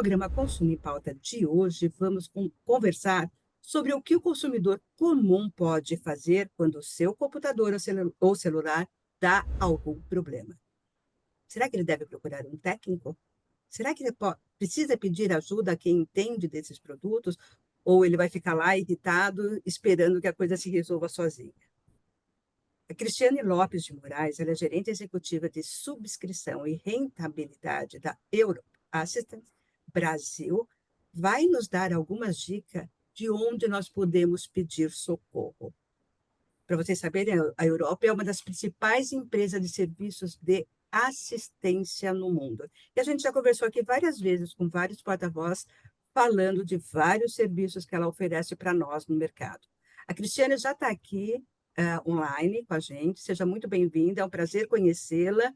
programa Consumo em Pauta de hoje, vamos conversar sobre o que o consumidor comum pode fazer quando o seu computador ou celular dá algum problema. Será que ele deve procurar um técnico? Será que ele precisa pedir ajuda a quem entende desses produtos? Ou ele vai ficar lá irritado, esperando que a coisa se resolva sozinha? A Cristiane Lopes de Moraes, ela é gerente executiva de subscrição e rentabilidade da Europe Assistance Brasil, vai nos dar algumas dicas de onde nós podemos pedir socorro. Para vocês saberem, a Europe é uma das principais empresas de serviços de assistência no mundo. E a gente já conversou aqui várias vezes com vários porta-vozes falando de vários serviços que ela oferece para nós no mercado. A Cristiane já está aqui online com a gente. Seja muito bem-vinda, é um prazer conhecê-la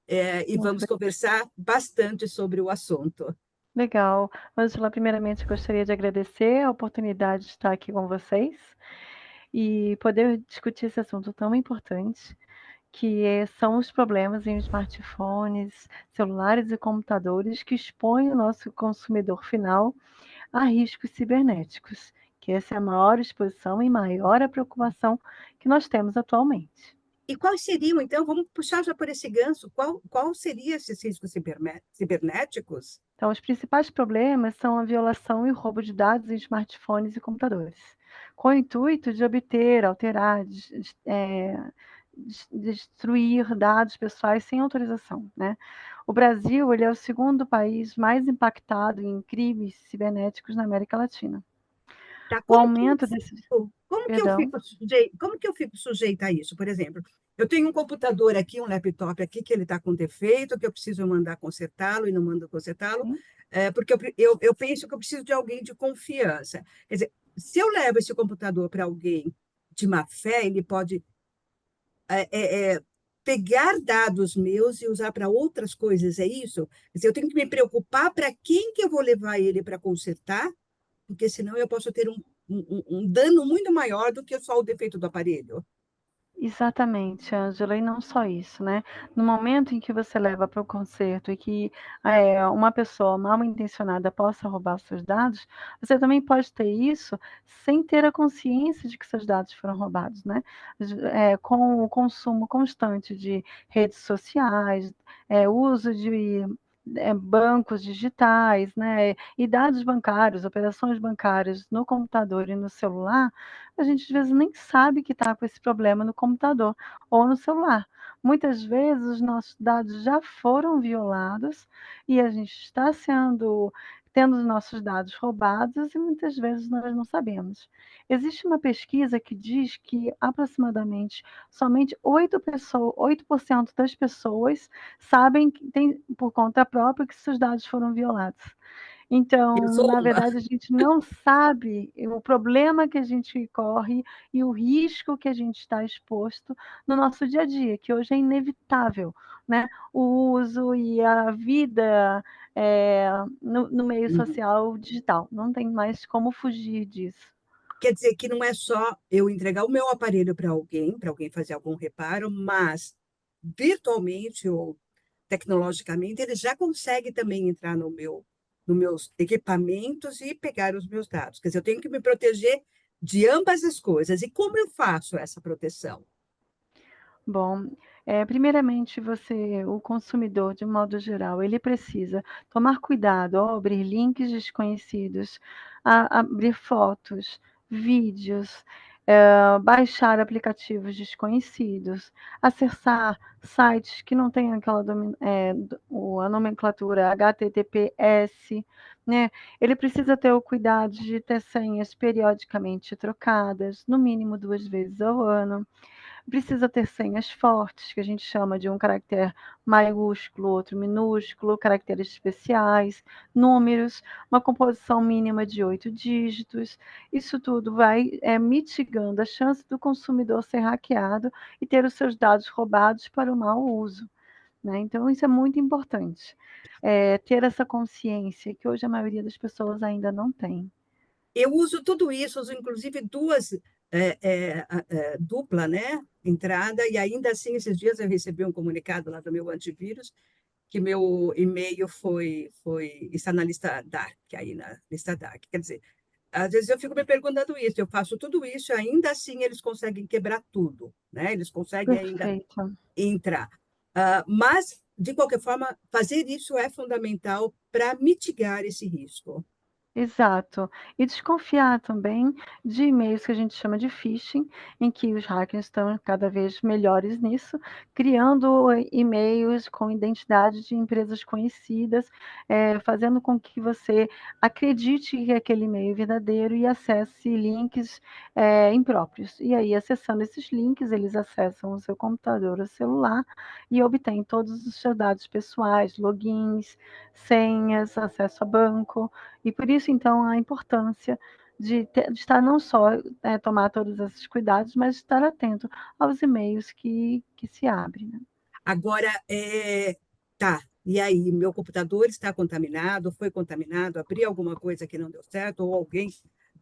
e Muito vamos conversar bastante sobre o assunto. legal. Ângela, primeiramente, gostaria de agradecer a oportunidade de estar aqui com vocês e poder discutir esse assunto tão importante, são os problemas em smartphones, celulares e computadores que expõem o nosso consumidor final a riscos cibernéticos, que essa é a maior exposição e maior a preocupação que nós temos atualmente. E quais seriam, então, vamos puxar já por esse gancho, qual seriam esses riscos cibernéticos? Então, os principais problemas são a violação e o roubo de dados em smartphones e computadores, com o intuito de obter, alterar, destruir dados pessoais sem autorização, né? O Brasil, ele é o segundo país mais impactado em crimes cibernéticos na América Latina. Tá? O aumento desses... Perdão. Como que eu fico sujeita a isso? Por exemplo, eu tenho um computador aqui, um laptop aqui, que ele está com defeito, que eu preciso mandar consertá-lo e não mando consertá-lo, porque eu penso que eu preciso de alguém de confiança. Quer dizer, se eu levo esse computador para alguém de má fé, ele pode pegar dados meus e usar para outras coisas, é isso? Quer dizer, eu tenho que me preocupar para quem que eu vou levar ele para consertar, porque senão eu posso ter um dano muito maior do que só o defeito do aparelho. Exatamente, Ângela, e não só isso, né? No momento em que você leva para o concerto e que uma pessoa mal intencionada possa roubar os seus dados, você também pode ter isso sem ter a consciência de que seus dados foram roubados, né? Com o consumo constante de redes sociais, uso de bancos digitais, né? E dados bancários, operações bancárias no computador e no celular, a gente às vezes nem sabe que está com esse problema no computador ou no celular. Muitas vezes os nossos dados já foram violados e a gente está tendo os nossos dados roubados e muitas vezes nós não sabemos. Existe uma pesquisa que diz que aproximadamente somente 8% das pessoas sabem que tem, por conta própria, que seus dados foram violados. Eu Então, sou na uma. verdade, a gente não sabe o problema que a gente corre e o risco que a gente está exposto no nosso dia a dia, que hoje é inevitável, né? O uso e a vida no meio social digital. Não tem mais como fugir disso. Quer dizer que não é só eu entregar o meu aparelho para alguém fazer algum reparo, mas virtualmente ou tecnologicamente ele já consegue também entrar nos meus equipamentos e pegar os meus dados. Quer dizer, eu tenho que me proteger de ambas as coisas. E como eu faço essa proteção? Bom, primeiramente o consumidor, de modo geral, ele precisa tomar cuidado ao abrir links desconhecidos, a abrir fotos, vídeos, baixar aplicativos desconhecidos, acessar sites que não têm a nomenclatura HTTPS, né? Ele precisa ter o cuidado de ter senhas periodicamente trocadas, no mínimo 2 vezes ao ano. Precisa ter senhas fortes, que a gente chama de um caractere maiúsculo, outro minúsculo, caracteres especiais, números, uma composição mínima de 8 dígitos. Isso tudo vai mitigando a chance do consumidor ser hackeado e ter os seus dados roubados para o mau uso, né? Então, isso é muito importante, ter essa consciência que hoje a maioria das pessoas ainda não tem. Eu uso tudo isso, uso inclusive duas dupla, né, entrada, e ainda assim esses dias eu recebi um comunicado lá do meu antivírus que meu e-mail está na lista Dark, aí na lista Dark. Quer dizer, às vezes eu fico me perguntando isso, eu faço tudo isso, e ainda assim eles conseguem quebrar tudo, né? Eles conseguem ainda Perfeito. entrar. Mas, de qualquer forma, fazer isso é fundamental para mitigar esse risco. Exato. E desconfiar também de e-mails que a gente chama de phishing, em que os hackers estão cada vez melhores nisso, criando e-mails com identidade de empresas conhecidas, fazendo com que você acredite que aquele e-mail é verdadeiro e acesse links, impróprios. E aí, acessando esses links, eles acessam o seu computador ou celular e obtêm todos os seus dados pessoais, logins, senhas, acesso a banco. E por isso, então, a importância de estar não só, tomar todos esses cuidados, mas estar atento aos e-mails que se abrem, né. Agora, tá, e aí, meu computador está contaminado, foi contaminado, abri alguma coisa que não deu certo, ou alguém,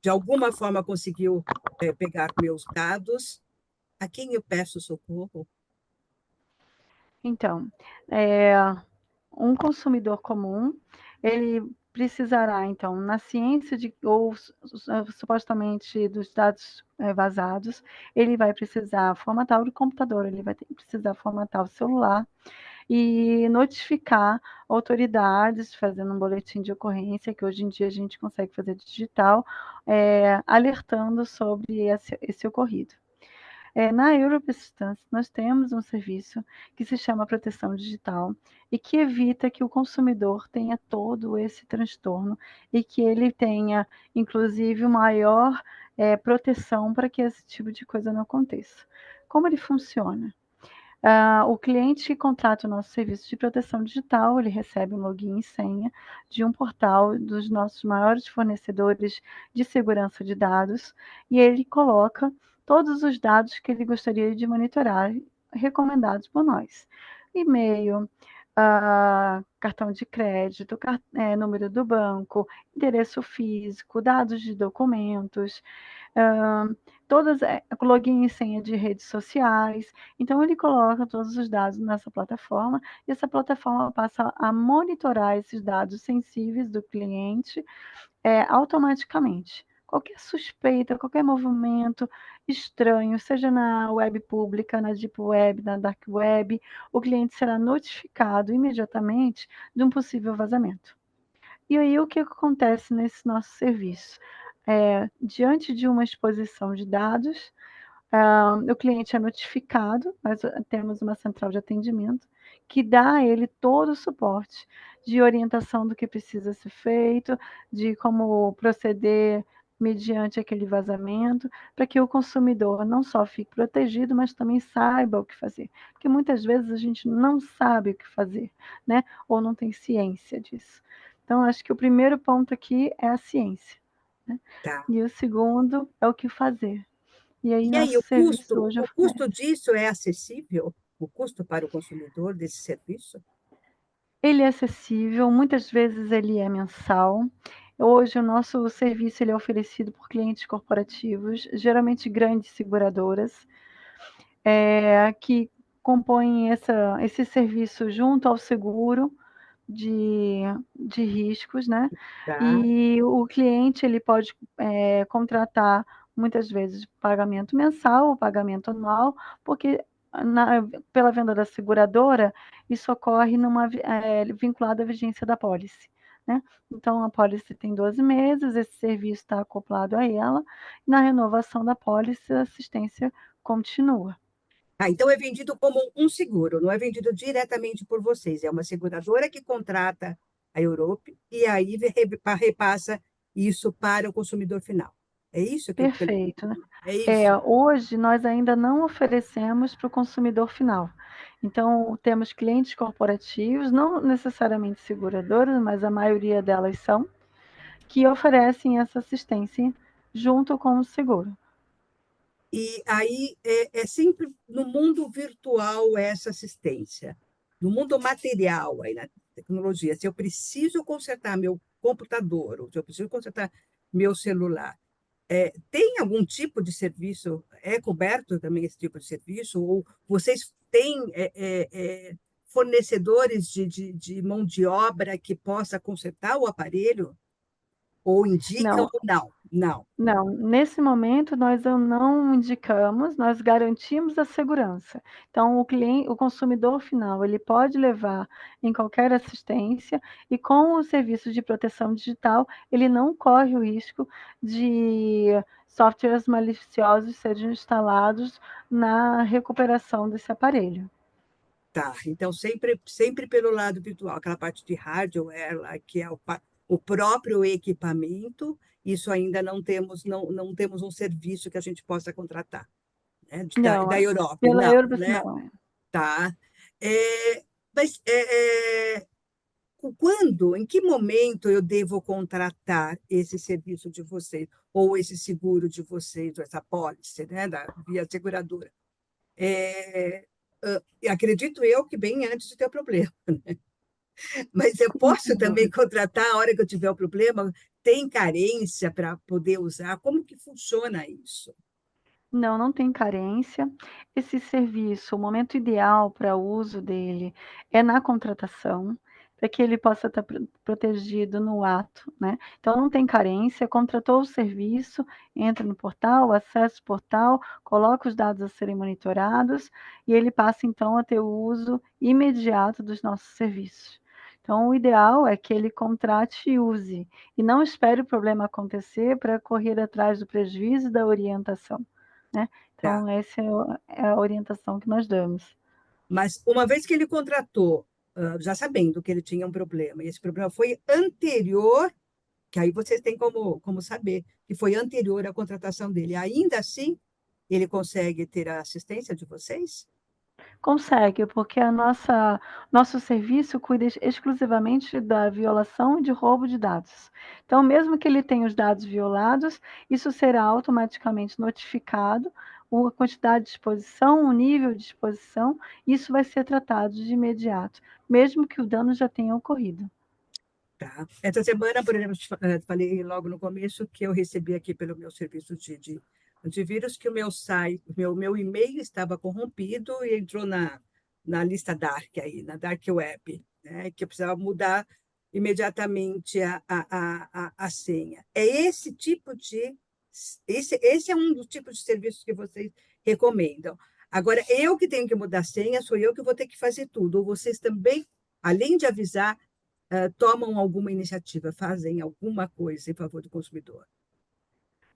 de alguma forma, conseguiu, pegar meus dados, a quem eu peço socorro? Então, eh, um consumidor comum, ele precisará, então, na ciência de ou supostamente dos dados, vazados, ele vai precisar formatar o computador, ele vai precisar formatar o celular e notificar autoridades, fazendo um boletim de ocorrência, que hoje em dia a gente consegue fazer digital, alertando sobre esse ocorrido. Na Europe Assistance, nós temos um serviço que se chama proteção digital e que evita que o consumidor tenha todo esse transtorno e que ele tenha, inclusive, maior proteção para que esse tipo de coisa não aconteça. Como ele funciona? O cliente que contrata o nosso serviço de proteção digital, ele recebe um login e senha de um portal dos nossos maiores fornecedores de segurança de dados e ele coloca todos os dados que ele gostaria de monitorar, recomendados por nós. E-mail, cartão de crédito, número do banco, endereço físico, dados de documentos, hã, todas login e senha de redes sociais. Então ele coloca todos os dados nessa plataforma, e essa plataforma passa a monitorar esses dados sensíveis do cliente, automaticamente. Qualquer suspeita, qualquer movimento estranho, seja na web pública, na deep web, na dark web, o cliente será notificado imediatamente de um possível vazamento. E aí o que acontece nesse nosso serviço? Diante de uma exposição de dados, o cliente é notificado, nós temos uma central de atendimento, que dá a ele todo o suporte de orientação do que precisa ser feito, de como proceder mediante aquele vazamento, para que o consumidor não só fique protegido, mas também saiba o que fazer. Porque muitas vezes a gente não sabe o que fazer, né, ou não tem ciência disso. Então acho que o primeiro ponto aqui é a ciência, né, Tá. e o segundo é o que fazer. E aí E aí, nosso serviço hoje o custo oferece. disso é acessível? O custo para o consumidor desse serviço? Ele é acessível, muitas vezes ele é mensal. Hoje o nosso serviço ele é oferecido por clientes corporativos, geralmente grandes seguradoras, que compõem esse serviço junto ao seguro de de riscos, né. Tá. E o cliente ele pode, contratar muitas vezes pagamento mensal ou pagamento anual, porque na pela venda da seguradora, isso ocorre vinculado à vigência da pólice, né. Então a pólice tem 12 meses, esse serviço está acoplado a ela, e na renovação da pólice a assistência continua. Então é vendido como um seguro, não é vendido diretamente por vocês, é uma seguradora que contrata a Europe e aí repassa isso para o consumidor final. É isso que eu estou Perfeito, né. é isso? Hoje nós ainda não oferecemos para o consumidor final. Então, temos clientes corporativos, não necessariamente seguradoras, mas a maioria delas são, que oferecem essa assistência junto com o seguro. E aí é sempre no mundo virtual essa assistência. No mundo material, aí na tecnologia, se eu preciso consertar meu computador, ou se eu preciso consertar meu celular, tem algum tipo de serviço, é coberto também esse tipo de serviço? Ou vocês têm fornecedores de mão de obra que possa consertar o aparelho? Ou indicam Não, ou não? Não. não, nesse momento nós não indicamos, nós garantimos a segurança. Então, o consumidor final, ele pode levar em qualquer assistência e com o serviço de proteção digital, ele não corre o risco de softwares maliciosos sejam instalados na recuperação desse aparelho. Tá, então sempre pelo lado virtual, aquela parte de hardware lá, que é o próprio equipamento, isso ainda não temos um serviço que a gente possa contratar, né? Não, Da Europa, pela não, Euros né? não. Tá. Mas quando, em que momento eu devo contratar esse serviço de vocês, ou esse seguro de vocês, ou essa pólice, né, via seguradora? Acredito eu que bem antes de ter o problema. Mas eu posso Sem também dúvida. contratar a hora que eu tiver o problema? Tem carência para poder usar? Como que funciona isso? Não, não tem carência. Esse serviço, o momento ideal para o uso dele é na contratação, para que ele possa estar protegido no ato, né? Então não tem carência, contratou o serviço, entra no portal, acessa o portal, coloca os dados a serem monitorados e ele passa então a ter o uso imediato dos nossos serviços. Então, o ideal é que ele contrate e use, e não espere o problema acontecer para correr atrás do prejuízo e da orientação, né. Tá. Então essa é a orientação que nós damos. Mas uma vez que ele contratou, já sabendo que ele tinha um problema, e esse problema foi anterior, que aí vocês têm como saber, que foi anterior à contratação dele, ainda assim, ele consegue ter a assistência de vocês? Consegue, porque a nosso serviço cuida exclusivamente da violação e de roubo de dados. Então, mesmo que ele tenha os dados violados, isso será automaticamente notificado, a quantidade de exposição, o nível de exposição, isso vai ser tratado de imediato, mesmo que o dano já tenha ocorrido. Tá. Essa semana, por exemplo, falei logo no começo que eu recebi aqui pelo meu serviço de antivírus que o meu site, meu e-mail estava corrompido e entrou na lista dark aí, na dark web, né? Que eu precisava mudar imediatamente a senha. É esse é um dos tipos de serviços que vocês recomendam. Agora, eu que tenho que mudar a senha, sou eu que vou ter que fazer tudo. Ou vocês também, além de avisar, tomam alguma iniciativa, fazem alguma coisa em favor do consumidor.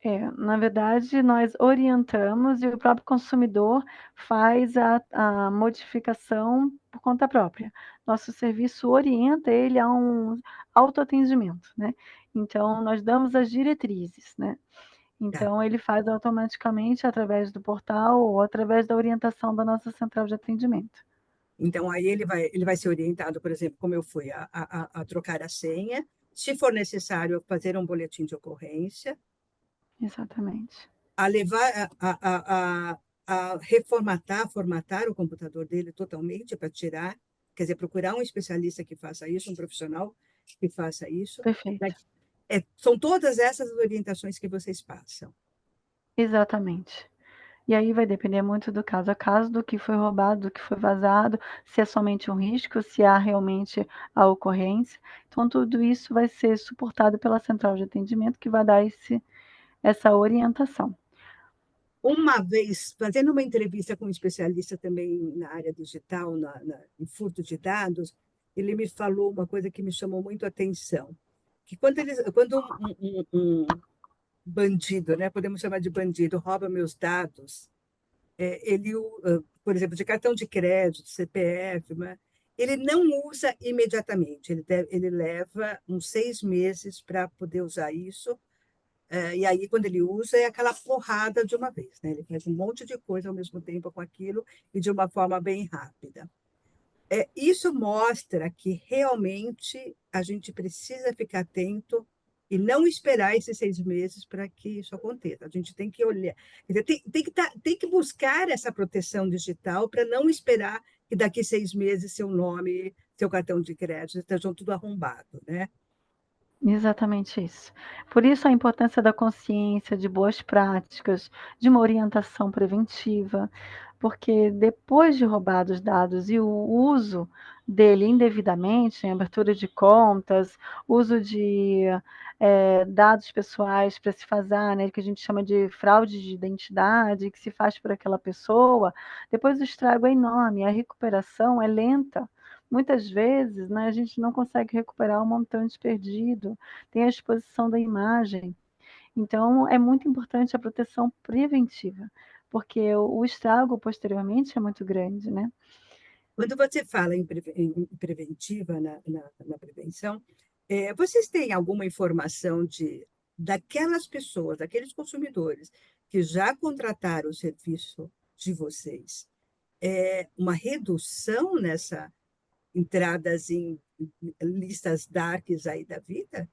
É, na verdade, nós orientamos e o próprio consumidor faz a modificação por conta própria. Nosso serviço orienta ele a um autoatendimento, né. Então nós damos as diretrizes, né. Tá. Então ele faz automaticamente através do portal ou através da orientação da nossa central de atendimento. Então, aí ele vai ser orientado, por exemplo, como eu fui, a trocar a senha, se for necessário, fazer um boletim de ocorrência, Exatamente. a levar reformatar, formatar o computador dele totalmente para tirar, quer dizer, procurar um especialista que faça isso, um profissional que faça isso. Né? Perfeito. São todas essas orientações que vocês passam. Exatamente. E aí vai depender muito do caso a caso, do que foi roubado, do que foi vazado, se é somente um risco, se há realmente a ocorrência. Então, tudo isso vai ser suportado pela central de atendimento, que vai dar essa orientação. Uma vez, fazendo uma entrevista com um especialista também na área digital, em furto de dados, ele me falou uma coisa que me chamou muito a atenção, que quando um bandido, né, podemos chamar de bandido, rouba meus dados, por exemplo, de cartão de crédito, CPF, né, ele não usa imediatamente, ele leva uns 6 meses para poder usar isso, e aí, quando ele usa, é aquela porrada de uma vez, né? Ele faz um monte de coisa ao mesmo tempo com aquilo e de uma forma bem rápida. Isso mostra que realmente a gente precisa ficar atento e não esperar esses 6 meses para que isso aconteça. A gente tem que olhar, quer dizer, tem que buscar essa proteção digital para não esperar que daqui 6 meses seu nome, seu cartão de crédito estejam tudo arrombado, né? Exatamente isso. Por isso a importância da consciência, de boas práticas, de uma orientação preventiva, porque depois de roubados os dados e o uso dele indevidamente, em abertura de contas, uso de dados pessoais para se fazer, né, que a gente chama de fraude de identidade, que se faz por aquela pessoa, depois o estrago é enorme, a recuperação é lenta. Muitas vezes, né, a gente não consegue recuperar o montante perdido, tem a exposição da imagem. Então, é muito importante a proteção preventiva, porque o estrago posteriormente é muito grande, né? Quando você fala em preventiva, na prevenção, vocês têm alguma informação daquelas pessoas, daqueles consumidores que já contrataram o serviço de vocês, uma redução nessa entradas em listas darks aí da vida?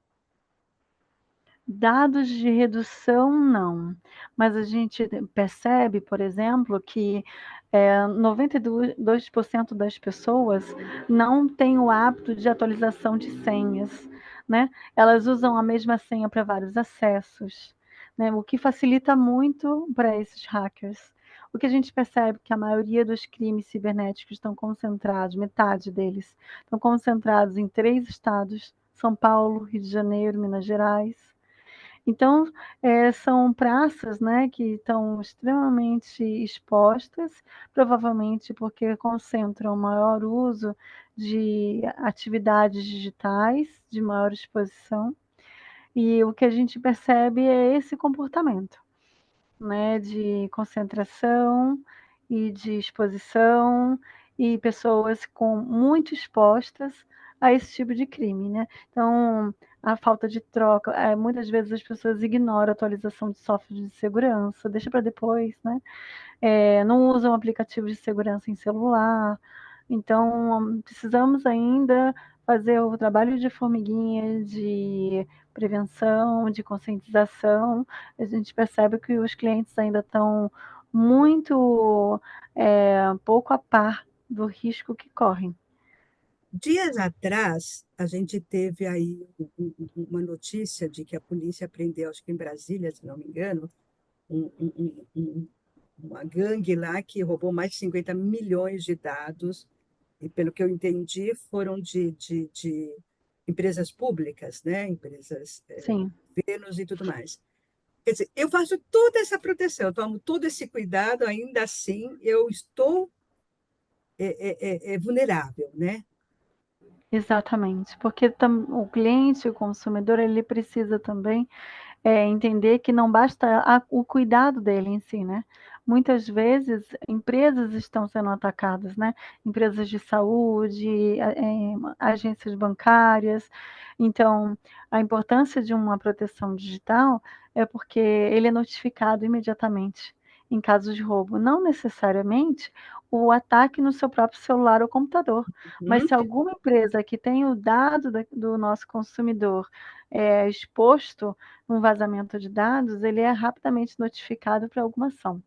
Dados de redução, não. Mas a gente percebe, por exemplo, que 92% das pessoas não têm o hábito de atualização de senhas, né? Elas usam a mesma senha para vários acessos, né? O que facilita muito para esses hackers. O que a gente percebe que a maioria dos crimes cibernéticos estão concentrados, metade deles, estão concentrados em 3 estados: São Paulo, Rio de Janeiro, Minas Gerais. Então, são praças, né, que estão extremamente expostas, provavelmente porque concentram maior uso de atividades digitais, de maior exposição, e o que a gente percebe é esse comportamento, né, de concentração e de exposição, e pessoas com muito expostas a esse tipo de crime, né. Então, a falta de troca, muitas vezes as pessoas ignoram a atualização de software de segurança, deixa para depois, né. Não usam aplicativos de segurança em celular. Então, precisamos ainda fazer o trabalho de formiguinha, de prevenção, de conscientização. A gente percebe que os clientes ainda estão muito pouco a par do risco que correm. Dias atrás, a gente teve aí uma notícia de que a polícia prendeu, acho que em Brasília, se não me engano, uma gangue lá que roubou mais de 50 milhões de dados, e pelo que eu entendi, foram de empresas públicas, né? Empresas, Sim, governos e tudo mais. Quer dizer, eu faço toda essa proteção, eu tomo todo esse cuidado, ainda assim eu estou vulnerável, né? exatamente, porque o cliente, o consumidor, ele precisa também entender que não basta o cuidado dele em si, né? Muitas vezes empresas estão sendo atacadas, né? Empresas de saúde, agências bancárias. Então, a importância de uma proteção digital é porque ele é notificado imediatamente em casos de roubo. Não necessariamente o ataque no seu próprio celular ou computador, mas Hum? se alguma empresa que tem o dado do nosso consumidor exposto um vazamento de dados, ele é rapidamente notificado para alguma ação.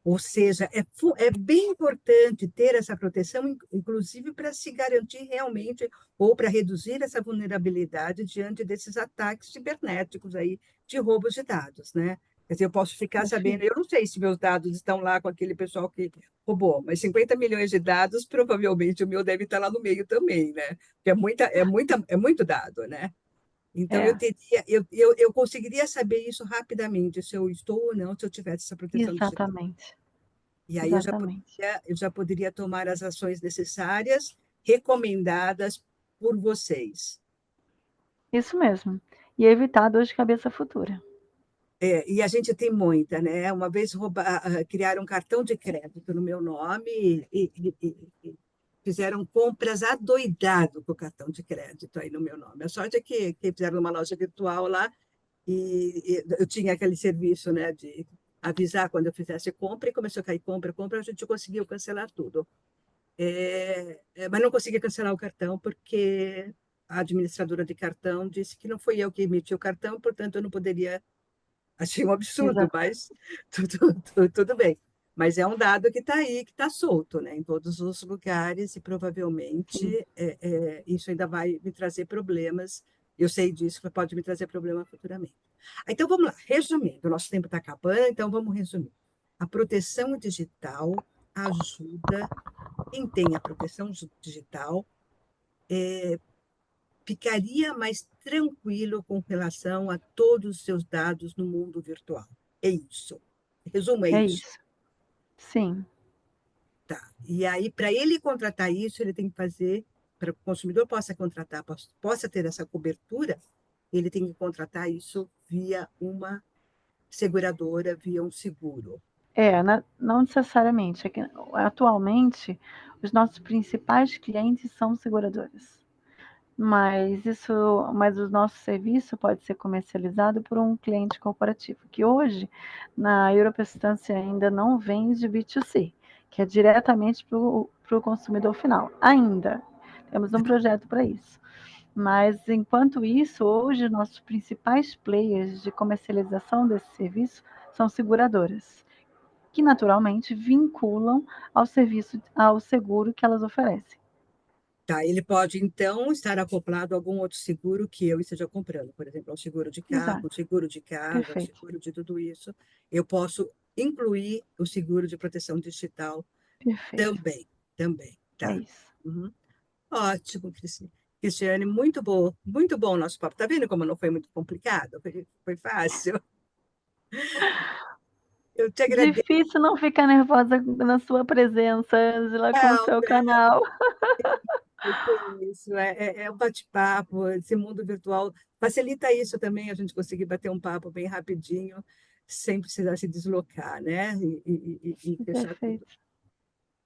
Ou seja, é bem importante ter essa proteção, inclusive para se garantir realmente, ou para reduzir essa vulnerabilidade diante desses ataques cibernéticos aí, de roubos de dados, né? Quer dizer, eu posso ficar sabendo, Perfeito. eu não sei se meus dados estão lá com aquele pessoal que roubou, mas 50 milhões de dados, provavelmente o meu deve estar lá no meio também, né? Porque é muito dado, né? Então, É, eu conseguiria saber isso rapidamente, se eu estou ou não, se eu tivesse essa proteção digital. exatamente, E aí exatamente. eu já poderia tomar as ações necessárias, recomendadas por vocês. Isso mesmo. E evitar dor de cabeça futura. E a gente tem muita, né? Uma vez criaram um cartão de crédito no meu nome e fizeram compras adoidado com o cartão de crédito aí no meu nome. A sorte é que fizeram uma loja virtual lá e eu tinha aquele serviço, né, de avisar quando eu fizesse compra e começou a cair compra, a gente conseguiu cancelar tudo. Mas não consegui cancelar o cartão porque a administradora de cartão disse que não foi eu que emiti o cartão, portanto eu não poderia. Achei um absurdo, Exato. mas tudo bem. Mas é um dado que está aí, que está solto, né, em todos os lugares, e Sim, provavelmente isso ainda vai me trazer problemas Eu sei disso, que pode me trazer problema futuramente. Então, vamos lá, resumindo, o nosso tempo está acabando, então vamos resumir. A proteção digital ajuda quem tem a proteção digital ficaria mais tranquilo com relação a todos os seus dados no mundo virtual. É isso. Resumo, é É isso. isso. Sim. Tá. E aí, para ele contratar isso, ele tem que fazer, para que o consumidor possa contratar, possa ter essa cobertura, ele tem que contratar isso via uma seguradora, via um seguro. Não necessariamente. É que, atualmente, os nossos principais clientes são seguradoras. Mas o nosso serviço pode ser comercializado por um cliente corporativo, que hoje, na Europestância, ainda não vende B2C, que é diretamente para o consumidor final. Ainda. Temos um projeto para isso. Mas, enquanto isso, hoje, nossos principais players de comercialização desse serviço são seguradoras, que naturalmente vinculam ao serviço, ao seguro que elas oferecem. Tá, ele pode, então, estar acoplado a algum outro seguro que eu esteja comprando, por exemplo, um seguro de carro, um Exato. seguro de casa, um Perfeito. seguro de tudo isso. Eu posso incluir o seguro de proteção digital Perfeito. também, É tá. isso. Uhum. Ótimo, Cristiane, muito bom o nosso papo. Tá vendo como não foi muito complicado? Foi fácil. Eu te agradeço. Difícil não ficar nervosa na sua presença, Angela, com o Não, seu canal. tem isso, é um bate-papo, esse mundo virtual facilita isso também, a gente conseguir bater um papo bem rapidinho, sem precisar se deslocar, né? E fechar tudo. Perfeito.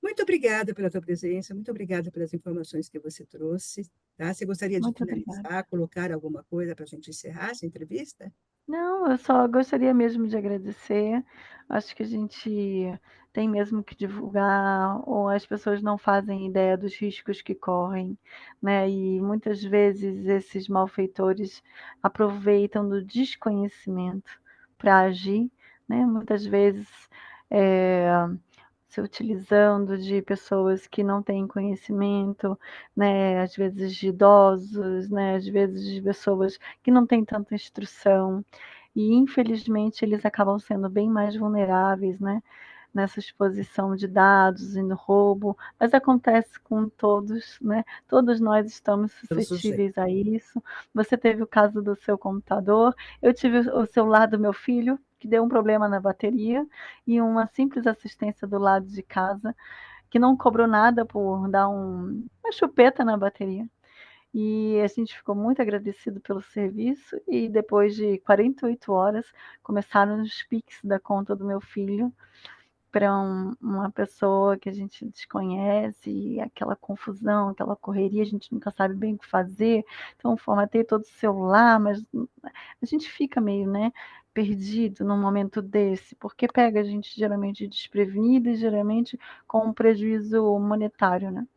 Muito obrigada pela tua presença, muito obrigada pelas informações que você trouxe, tá? Você gostaria de Muito obrigada. finalizar, colocar alguma coisa para a gente encerrar essa entrevista? Não, eu só gostaria mesmo de agradecer. Acho que a gente tem mesmo que divulgar, ou as pessoas não fazem ideia dos riscos que correm, né? E muitas vezes esses malfeitores aproveitam do desconhecimento para agir, né? Muitas vezes é, se utilizando de pessoas que não têm conhecimento, né? Às vezes de idosos, né? Às vezes de pessoas que não têm tanta instrução. E infelizmente eles acabam sendo bem mais vulneráveis, né, nessa exposição de dados e no roubo, mas acontece com todos, né? Todos nós estamos Pelo sujeito. suscetíveis a isso. Você teve o caso do seu computador, eu tive o celular do meu filho, que deu um problema na bateria, e uma simples assistência do lado de casa, que não cobrou nada por dar uma chupeta na bateria. E a gente ficou muito agradecido pelo serviço e depois de 48 horas começaram os Pix da conta do meu filho para uma pessoa que a gente desconhece, e aquela confusão, aquela correria, a gente nunca sabe bem o que fazer. Então formatei todo o celular, mas a gente fica meio, né, perdido num momento desse, porque pega a gente geralmente desprevenida e geralmente com um prejuízo monetário, né.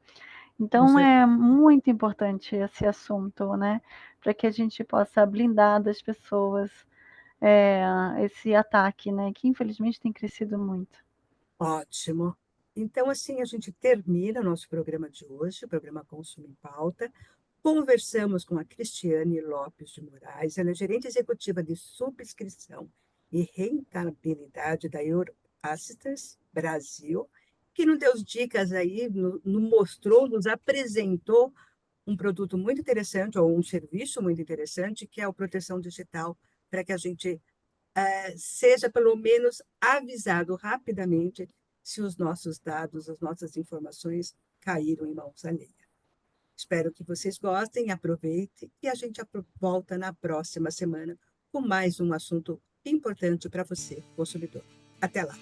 Com Então é muito importante esse assunto, né, para que a gente possa blindar das pessoas, esse ataque, né, que infelizmente tem crescido muito. Ótimo. Então, assim, a gente termina o nosso programa de hoje, o programa Consumo em Pauta. Conversamos com a Cristiane Lopes de Moraes, ela é gerente executiva de subscrição e rentabilidade da Euroassistance Brasil, que nos deu dicas aí, nos mostrou, nos apresentou um produto muito interessante, ou um serviço muito interessante, que é a proteção digital, para que a gente seja pelo menos avisado rapidamente se os nossos dados, as nossas informações caíram em mãos alheias. Espero que vocês gostem, aproveitem e a gente volta na próxima semana com mais um assunto importante para você, consumidor. Até lá!